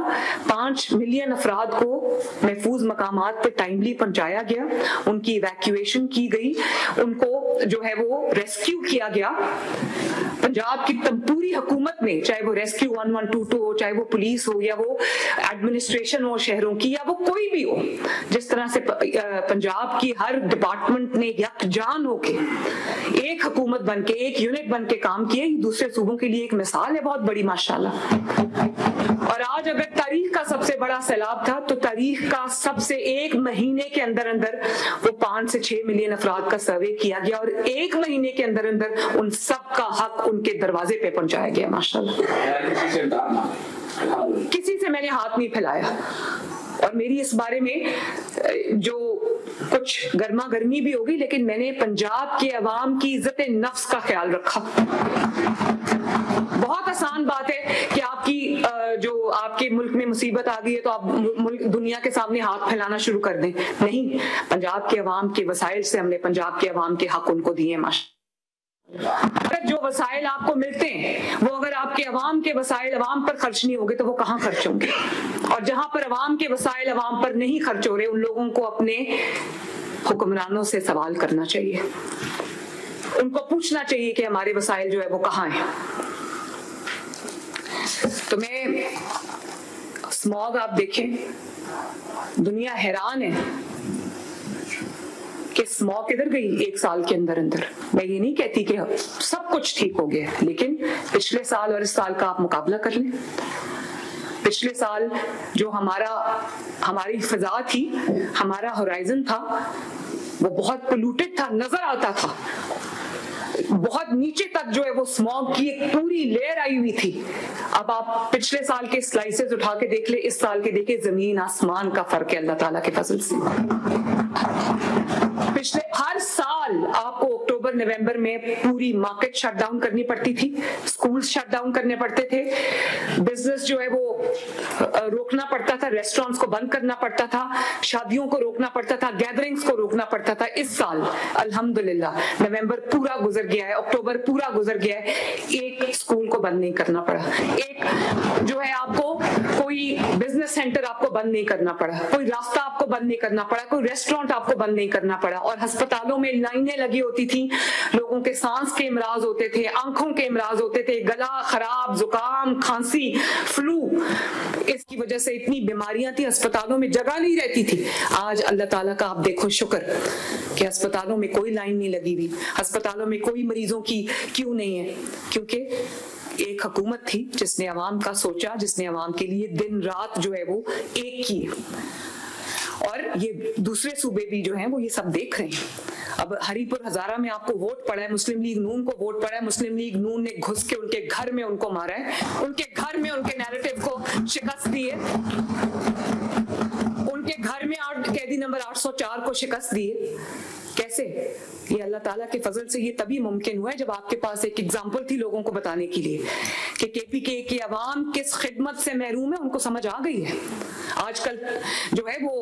5 ملین افراد کو محفوظ مقامات پہ ٹائملی پہنچایا گیا, ان کی ایویکویشن کی گئی, ان کو جو ہے وہ ریسکیو کیا گیا. پنجاب کی پوری حکومت نے, چاہے وہ ریسکیو 1122 ہو, چاہے وہ پولیس ہو یا وہ ایڈمنسٹریشن ہو شہروں کی یا وہ کوئی بھی ہو, جس طرح سے پنجاب کی ہر ڈپارٹمنٹ نے یکجان ہو کے ایک حکومت بن کے ایک یونٹ بن کے کام کیے, دوسرے صوبوں کے لیے ایک مثال ہے بہت بڑی ماشاءاللہ. اور آج اگر تاریخ کا سب سے بڑا سیلاب تھا تو تاریخ کا سب سے 1 مہینے کے اندر وہ 5 سے 6 ملین افراد کا سروے کیا گیا اور 1 مہینے کے اندر ان سب کا حق ان کے دروازے پہ پہنچایا گیا ماشاءاللہ. کسی سے میں نے ہاتھ نہیں پھیلایا, اور میری اس بارے میں جو کچھ گرما گرمی بھی ہوگی, لیکن میں نے پنجاب کے عوام کی عزت نفس کا خیال رکھا. بہت آسان بات ہے کہ آپ کے ملک میں مصیبت آ گئی ہے تو آپ دنیا کے سامنے ہاتھ پھیلانا شروع کر دیں. نہیں, پنجاب کے عوام کے وسائل سے ہم نے پنجاب کے عوام کے حق ان کو دیے ماشاءاللہ. جو وسائل آپ کو ملتے ہیں وہ اگر آپ کے عوام کے وسائل عوام پر خرچ نہیں ہوگے تو وہ کہاں خرچ ہوں گے؟ اور جہاں پر عوام کے وسائل عوام پر نہیں خرچ ہو رہے, ان لوگوں کو اپنے حکمرانوں سے سوال کرنا چاہیے, ان کو پوچھنا چاہیے کہ ہمارے وسائل جو ہے وہ کہاں ہیں. تو میں اسموگ آپ دیکھیں, دنیا حیران ہے کہ اسموگ کدھر گئی 1 سال کے اندر. میں یہ نہیں کہتی کہ سب کچھ ٹھیک ہو گیا, لیکن پچھلے سال اور اس سال کا آپ مقابلہ کر لیں. پچھلے سال جو ہماری فضا تھی, ہمارا ہورائزن تھا, وہ بہت پولوٹڈ تھا, نظر آتا تھا, بہت نیچے تک جو ہے وہ اسموگ کی ایک پوری لیئر آئی ہوئی تھی. اب آپ پچھلے سال کے سلائسز اٹھا کے دیکھ لیں, اس سال کے دیکھیں, زمین آسمان کا فرق ہے اللہ تعالیٰ کے فضل سے. پچھلے ہر سال آپ کو اکتوبر نومبر میں پوری مارکیٹ شٹ ڈاؤن کرنی پڑتی تھی, اسکول شٹ ڈاؤن کرنے پڑتے تھے, بزنس جو ہے وہ روکنا پڑتا تھا, ریسٹورینٹس کو بند کرنا پڑتا تھا, شادیوں کو روکنا پڑتا تھا, گیدرنگز کو روکنا پڑتا تھا. اس سال الحمدللہ نومبر پورا گزر گیا ہے, اکتوبر پورا گزر گیا ہے, ایک اسکول کو بند نہیں کرنا پڑا, ایک جو ہے آپ کو کوئی بزنس سینٹر آپ کو بند نہیں کرنا پڑا, کوئی راستہ آپ کو بند نہیں کرنا پڑا, کوئی ریسٹورینٹ آپ کو بند نہیں کرنا پڑا. اور ہسپتالوں میں لائنیں لگی ہوتی تھیں, لوگوں کے سانس کے امراض ہوتے تھے, آنکھوں کے امراض ہوتے تھے, گلا خراب, زکام, کھانسی, فلو, اس کی وجہ سے اتنی بیماریاں تھیں, ہسپتالوں میں جگہ نہیں رہتی تھی. آج اللہ تعالیٰ کا آپ دیکھو شکر کہ ہسپتالوں میں کوئی لائن نہیں لگی ہوئی, ہسپتالوں میں کوئی مریضوں کی کیوں نہیں ہے, کیونکہ ایک حکومت تھی جس نے عوام کا سوچا, جس نے عوام کے لیے دن رات جو ہے وہ ایک کی. اور یہ دوسرے صوبے بھی جو ہیں وہ یہ سب دیکھ رہے ہیں. اب ہری پور ہزارہ میں آپ کو ووٹ پڑا ہے, مسلم لیگ نون کو ووٹ پڑا ہے, مسلم لیگ نون نے گھس کے ان کے گھر میں ان کو مارا ہے, ان کے گھر میں ان کے نیریٹو کو شکست دی ہے, ان کے گھر میں قیدی نمبر 804 کو شکست دی ہے. कैसे? ये अल्लाह ताला के फजल से ये तभी मुमकिन हुआ है जब आपके पास एक एग्जाम्पल थी लोगों को बताने के लिए कि KPK की अवाम किस खिदमत से महरूम है, उनको समझ आ गई है। आजकल जो है वो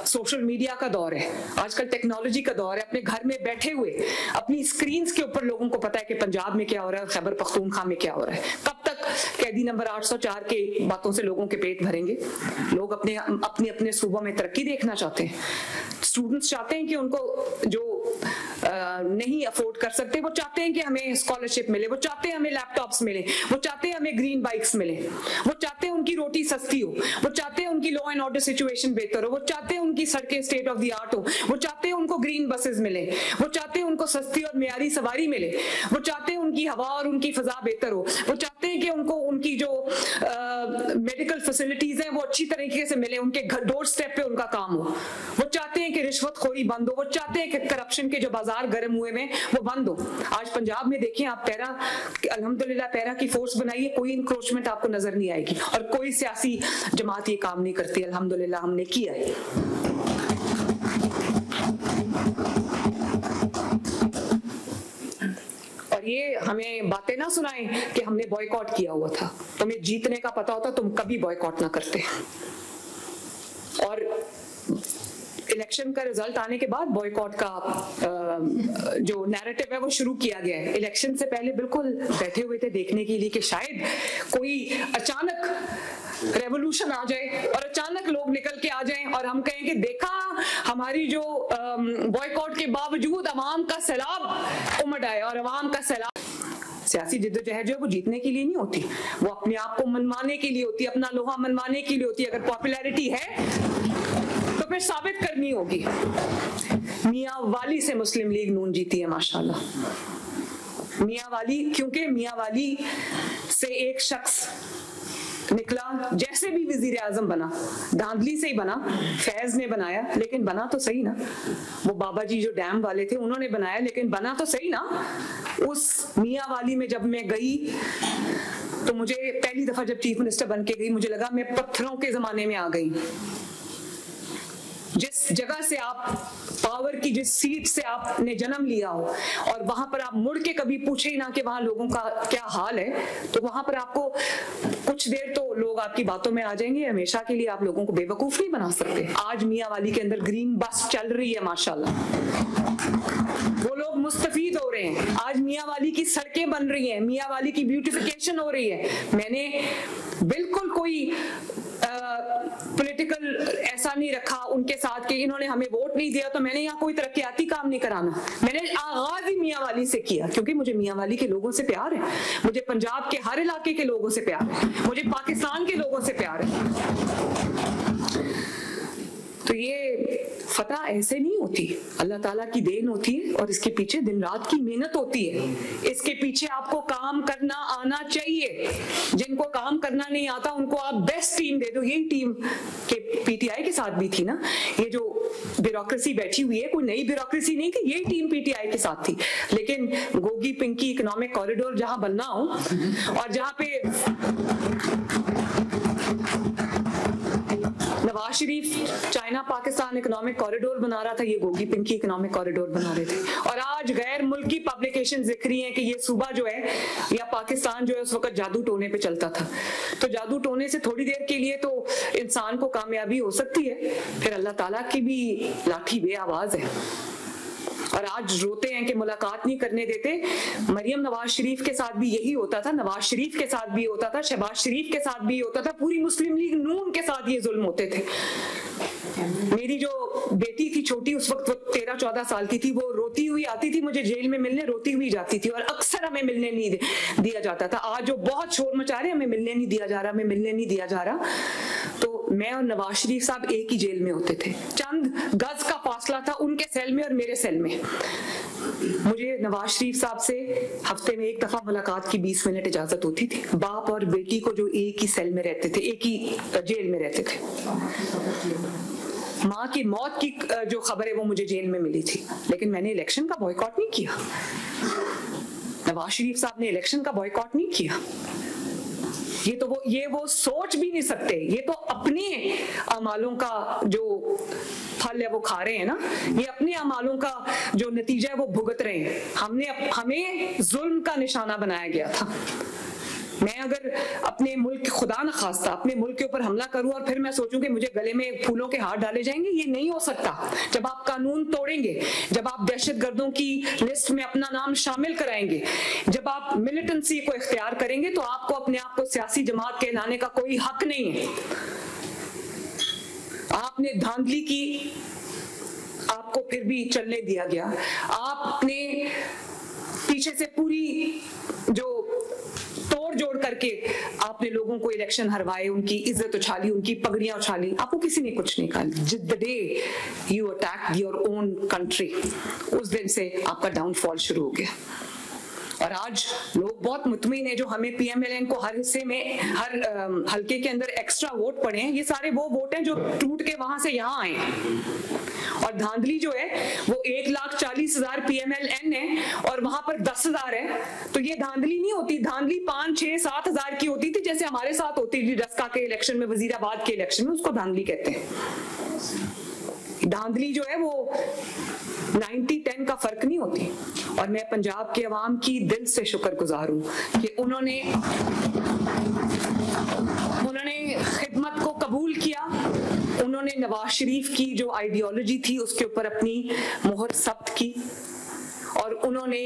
सोशल मीडिया का दौर है, आजकल टेक्नोलॉजी का दौर है। अपने घर में बैठे हुए अपनी स्क्रीन्स के ऊपर लोगों को पता है कि पंजाब में क्या हो रहा है, खैबर पख्तूनख्वा में क्या हो रहा है। कब तक कैदी नंबर 804 के बातों से लोगों के पेट भरेंगे? लोग अपने सूबों में तरक्की देखना चाहते हैं। स्टूडेंट्स चाहते हैं कि उनको जो नहीं अफोर्ड कर सकते, वो चाहते हैं कि हमें स्कॉलरशिप मिले, वो चाहते हैं हमें लैपटॉप्स मिले, वो चाहते हैं हमें ग्रीन बाइक्स मिले, वो चाहते हैं उनकी रोटी सस्ती हो, वो चाहते हैं उनकी लॉ एंड ऑर्डर सिचुएशन बेहतर हो, वो चाहते हैं उनकी सड़कें स्टेट ऑफ द आर्ट हो, वो चाहते हैं उनको ग्रीन बसेस मिले, वो चाहते हैं उनको सस्ती और मेयारी सवारी मिले, वो चाहते हैं उनकी हवा और उनकी फजा बेहतर हो, वो चाहते हैं कि उनको उनकी जो मेडिकल फैसिलिटीज हैं वो अच्छी तरीके से मिले, उनके घर डोर स्टेप पे उनका काम हो, वो चाहते हैं कि रिश्वतखोरी बंद हो, वो चाहते हैं कि करप्शन के जो बाजार गर्म हुए में वो बंद हो। आज पंजाब में देखें आप, पैरा अल्हम्दुलिल्लाह पैरा की फोर्स बनाई है, कोई इंक्रोचमेंट आपको नजर नहीं आएगी और कोई सियासी जमात ये काम नहीं करती। अल्हम्दुलिल्लाह हमने किया है। और ये हमें बातें ना सुनाएं कि हमने बॉयकॉट किया हुआ था। तुम्हें जीतने का पता होता तुम कभी बॉयकॉट ना करते। और इलेक्शन का रिजल्ट आने के बाद बॉयकॉट का जो नैरेटिव है वो शुरू किया गया है। इलेक्शन से पहले बिल्कुल बैठे हुए थे देखने के लिए कि शायद कोई अचानक रेवोल्यूशन आ जाए और अचानक लोग निकल के आ जाएं और हम कहें कि देखा हमारी जो बॉयकॉट के बावजूद अवाम का सैलाब उमड़ आए। और अवाम का सैलाब सियासी जिद्दोजहद जो है वो जीतने के लिए नहीं होती, वो अपने आप को मनवाने के लिए होती है, अपना लोहा मनवाने के लिए होती है। अगर पॉपुलैरिटी है तो फिर साबित करनी होगी। मियां वाली से मुस्लिम लीग नून जीती है माशाल्लाह। मियां वाली, क्योंकि मियां वाली से एक शख्स निकला, जैसे भी वजीर आजम बना, धांधली से ही बना, फैज ने बनाया लेकिन बना तो सही ना। वो बाबा जी जो डैम वाले थे उन्होंने बनाया लेकिन बना तो सही ना। उस मियां वाली में जब मैं गई तो मुझे पहली दफा जब चीफ मिनिस्टर बन के गई मुझे लगा मैं पत्थरों के जमाने में आ गई। जिस जगह से आप पावर की जिस सीट से आपने जन्म लिया हो और वहां पर आप मुड़ के कभी पूछे ही ना कि वहां लोगों का क्या हाल है, तो वहां पर आपको कुछ देर तो लोग आपकी बातों में आ जाएंगे, हमेशा के लिए आप लोगों को बेवकूफ नहीं बना सकते। आज मियां वाली के अंदर ग्रीन बस चल रही है माशाल्लाह, वो लोग मुस्तफीद हो रहे हैं। आज मियां वाली की सड़कें बन रही हैं, मियां वाली की ब्यूटिफिकेशन हो रही है। मैंने बिल्कुल कोई पॉलिटिकल ऐसा नहीं रखा उनके साथ कि इन्होंने हमें वोट नहीं दिया तो मैंने यहाँ कोई तरक्याती काम नहीं कराना। मैंने आगाज ही मियां वाली से किया क्योंकि मुझे मियां वाली के लोगों से प्यार है, मुझे पंजाब के हर इलाके के लोगों से प्यार है, मुझे पाकिस्तान के लोगों से प्यार है। तो ये फतह ऐसे नहीं होती, अल्लाह ताला की देन होती है और इसके पीछे दिन रात की मेहनत होती है। इसके पीछे आपको काम करना आना चाहिए। जिनको काम करना नहीं आता उनको आप बेस्ट टीम दे दो। यही टीम के PTI के साथ भी थी ना, ये जो ब्यूरोक्रेसी बैठी हुई है कोई नई ब्यूरोक्रेसी नहीं थी, यही टीम PTI के साथ थी। लेकिन गोगी पिंकी इकोनॉमिक कॉरिडोर जहां बनना हो और जहां पे Nawaz Sharif China Pakistan economic corridor बना रहा था, ये गोगी पिंकी इकोनॉमिक कॉरिडोर बना रहे थे। और आज गैर मुल्की पब्लिकेशन लिख रही हैं कि ये सूबा जो है या पाकिस्तान जो है उस वक्त जादू टोने पे चलता था। तो जादू टोने से थोड़ी देर के लिए तो इंसान को कामयाबी हो सकती है, फिर अल्लाह ताला की भी लाठी बे आवाज है। और आज रोते हैं कि मुलाकात नहीं करने देते। मरियम नवाज शरीफ के साथ भी यही होता था, नवाज शरीफ के साथ भी होता था, शहबाज शरीफ के साथ भी होता था, पूरी मुस्लिम लीग नून के साथ ये जुल्म होते थे। मेरी जो बेटी थी छोटी, उस वक्त वो 13-14 साल की थी, वो रोती हुई आती थी मुझे जेल में मिलने, रोती हुई जाती थी और अक्सर हमें मिलने नहीं दिया जाता था। आज जो बहुत शोर मचा रहे हमें मिलने नहीं दिया जा रहा, हमें मिलने नहीं दिया जा रहा। तो मैं और नवाज शरीफ साहब एक ही जेल में होते थे, चंद गज का फासला था उनके सेल में और मेरे सेल में। मुझे नवाज शरीफ साहब से हफ्ते में एक दफा मुलाकात की 20 मिनट इजाजत होती थी। बाप और बेटी को जो एक ही सेल में रहते थे, एक ही जेल में रहते थे। माँ की मौत की जो खबर है वो मुझे जेल में मिली थी, लेकिन मैंने इलेक्शन का बॉयकॉट नहीं किया। नवाज शरीफ साहब ने इलेक्शन का बॉयकॉट नहीं किया। یہ وہ سوچ بھی نہیں سکتے. یہ تو اپنے اعمالوں کا جو پھل ہے وہ کھا رہے ہیں نا, یہ اپنے اعمالوں کا جو نتیجہ ہے وہ بھگت رہے ہیں. ہمیں ظلم کا نشانہ بنایا گیا تھا. میں اگر اپنے ملک, خدا نہ خواستہ, اپنے ملک کے اوپر حملہ کروں اور پھر میں سوچوں کہ مجھے گلے میں پھولوں کے ہار ڈالے جائیں گے, یہ نہیں ہو سکتا. جب آپ قانون توڑیں گے, جب آپ دہشت گردوں کی لسٹ میں اپنا نام شامل کرائیں گے, جب آپ ملیٹنسی کو اختیار کریں گے, تو آپ کو اپنے آپ کو سیاسی جماعت کہلانے کا کوئی حق نہیں ہے. آپ نے دھاندلی کی, آپ کو پھر بھی چلنے دیا گیا. آپ نے پیچھے سے پوری جو توڑ جوڑ کر کے آپ نے لوگوں کو الیکشن ہروائے, ان کی عزت اچھالی, ان کی پگڑیاں اچھالی, آپ کو کسی نے کچھ نہیں کہا. the day you attacked your own country, اس دن سے آپ کا ڈاؤن فال شروع ہو گیا. اور آج لوگ بہت مطمئن ہیں جو ہمیں پی ایم ایل این کو ہر حصے میں, ہر حلقے کے اندر ایکسٹرا ووٹ پڑے ہیں, یہ سارے وہ ووٹ ہیں جو ٹوٹ کے وہاں سے یہاں آئے ہیں. اور دھاندلی جو ہے وہ 1,40,000 پی ایم ایل این ہے اور وہاں پر 10,000 ہے. تو یہ دھاندلی نہیں ہوتی, دھاندلی 5,000-6,000-7,000 کی ہوتی تھی, جیسے ہمارے ساتھ ہوتی تھی ڈسکا کے الیکشن میں, وزیر آباد کے الیکشن میں. اس کو دھاندلی کہتے ہیں. دھاندلی جو ہے وہ 90-10 کا فرق نہیں ہوتی. اور میں پنجاب کے عوام کی دل سے شکر گزار ہوں کہ انہوں نے خدمت کو قبول کیا. انہوں نے نواز شریف کی جو آئیڈیالوجی تھی اس کے اوپر اپنی مہر ثبت کی, اور انہوں نے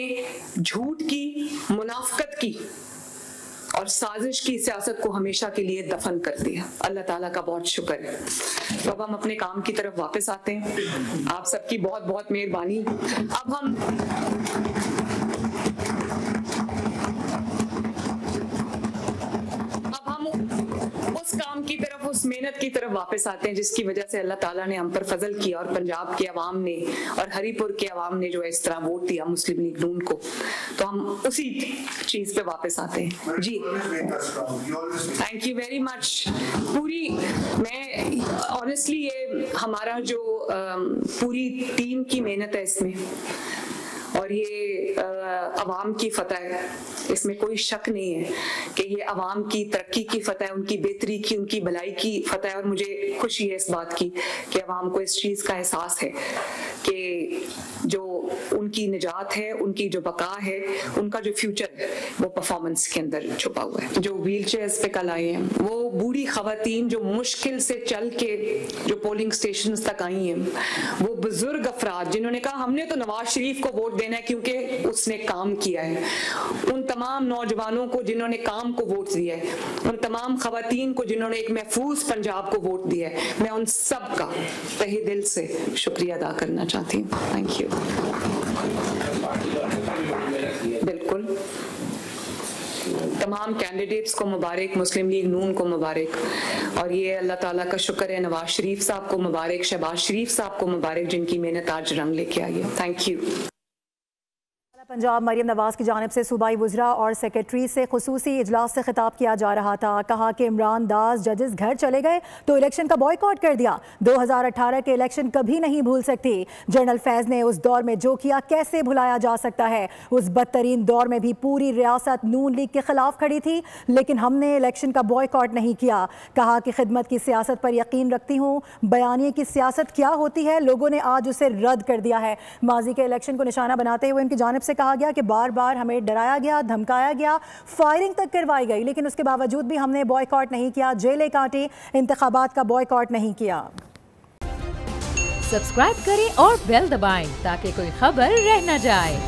جھوٹ کی, منافقت کی اور سازش کی سیاست کو ہمیشہ کے لیے دفن کر دیا. اللہ تعالیٰ کا بہت شکر ہے. تو اب ہم اپنے کام کی طرف واپس آتے ہیں. آپ سب کی بہت بہت مہربانی. اب ہم اس کام کی طرف, اس محنت کی طرف واپس آتے ہیں جس کی وجہ سے اللہ تعالیٰ نے ہم پر فضل کیا, اور پنجاب کے عوام نے اور ہری پور کے عوام نے جو اس طرح ووٹ دیا مسلم لیگ نون کو. تو ہم اسی چیز پہ واپس آتے ہیں. جی تھینک یو ویری مچ. پوری میں آنیسٹلی یہ ہمارا جو پوری ٹیم کی محنت ہے اس میں, اور یہ عوام کی فتح ہے, اس میں کوئی شک نہیں ہے کہ یہ عوام کی ترقی کی فتح ہے, ان کی بہتری کی, ان کی بھلائی کی فتح ہے. اور مجھے خوشی ہے اس بات کی کہ عوام کو اس چیز کا احساس ہے کہ جو ان کی نجات ہے, ان کی جو بقا ہے, ان کا جو فیوچر ہے وہ پرفارمنس کے اندر چھپا ہوا ہے. جو ویل چیئرز پہ کل آئے ہیں, وہ بوڑھی خواتین جو مشکل سے چل کے جو پولنگ سٹیشنز تک آئی ہیں, وہ بزرگ افراد جنہوں نے کہا ہم نے تو نواز شریف کو ووٹ دینا ہے کیونکہ اس نے کام کیا ہے, ان تمام نوجوانوں کو جنہوں نے کام کو ووٹ دیا ہے, ان تمام خواتین کو جنہوں نے ایک محفوظ پنجاب کو ووٹ دیا ہے, میں ان سب کا تہہ دل سے شکریہ ادا کرنا چاہتی ہوں. Thank you. بالکل تمام کینڈیڈیٹس کو مبارک, مسلم لیگ نون کو مبارک, اور یہ اللہ تعالیٰ کا شکر ہے نواز شریف صاحب کو مبارک, شہباز شریف صاحب کو مبارک, جن کی محنت آج رنگ لے کے آئی ہے. Thank you. پنجاب مریم نواز کی جانب سے صوبائی وزراء اور سیکرٹری سے خصوصی اجلاس سے خطاب کیا جا رہا تھا. کہا کہ عمران داس ججز گھر چلے گئے تو الیکشن کا بائیکاٹ کر دیا. 2018 کے الیکشن کبھی نہیں بھول سکتی. جنرل فیض نے اس دور میں جو کیا کیسے بھلایا جا سکتا ہے. اس بدترین دور میں بھی پوری ریاست نون لیگ کے خلاف کھڑی تھی, لیکن ہم نے الیکشن کا بائیکاٹ نہیں کیا. کہا کہ خدمت کی سیاست پر یقین رکھتی ہوں. بیانیے کی سیاست کیا ہوتی ہے لوگوں نے آج اسے رد کر دیا ہے. ماضی کے الیکشن کو نشانہ بناتے ہوئے ان کی جانب سے کہا گیا کہ بار بار ہمیں ڈرایا گیا, دھمکایا گیا, فائرنگ تک کروائی گئی, لیکن اس کے باوجود بھی ہم نے بائیکاٹ نہیں کیا, جیلیں کاٹی, انتخابات کا بائیکاٹ نہیں کیا. سبسکرائب کریں اور بیل دبائیں تاکہ کوئی خبر رہ نہ جائے.